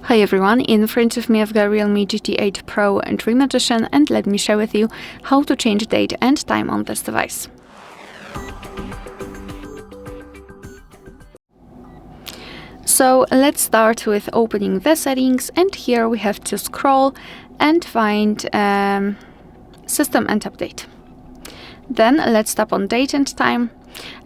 Hi everyone, in front of me I've got REALME GT8 Pro and Dream Edition, and let me share with you how to change date and time on this device. So let's start with opening the settings, and here we have to scroll and find System and Update. Then let's tap on Date and Time.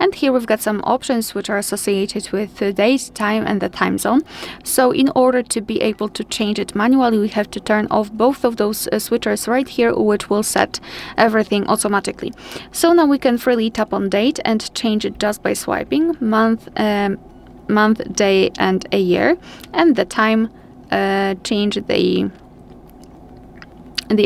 And here we've got some options which are associated with the date, time and the time zone. So in order to be able to change it manually, we have to turn off both of those switchers right here, which will set everything automatically. So now we can freely tap on date and change it just by swiping month, day and a year, and the time, change the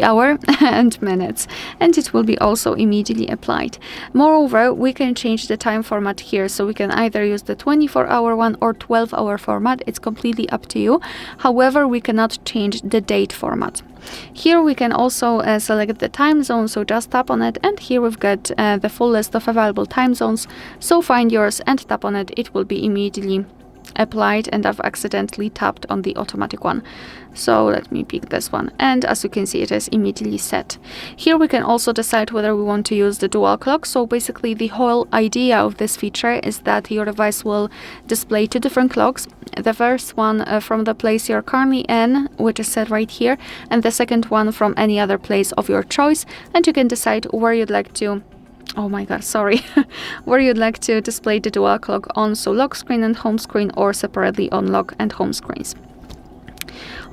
hour and minutes, and it will be also immediately applied. Moreover, we can change the time format here, so we can either use the 24-hour one or 12-hour format. It's completely up to you. However, we cannot change the date format. Here we can also select the time zone, so just tap on it, and here we've got the full list of available time zones. So find yours and tap on it. It will be immediately applied, and I've accidentally tapped on the automatic one, so let me pick this one, and as you can see, it is immediately set. Here we can also decide whether we want to use the dual clock. So basically the whole idea of this feature is that your device will display two different clocks. The first one from the place you're currently in, which is set right here, and the second one from any other place of your choice, and you can decide where you'd like to where you'd like to display the dual clock on, so lock screen and home screen, or separately on lock and home screens.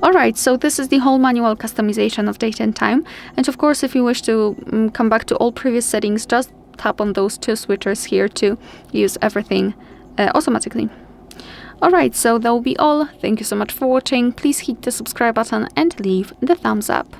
Alright, so this is the whole manual customization of date and time, and of course if you wish to come back to all previous settings, just tap on those two switchers here to use everything automatically. Alright, so that will be all. Thank you so much for watching. Please hit the subscribe button and leave the thumbs up.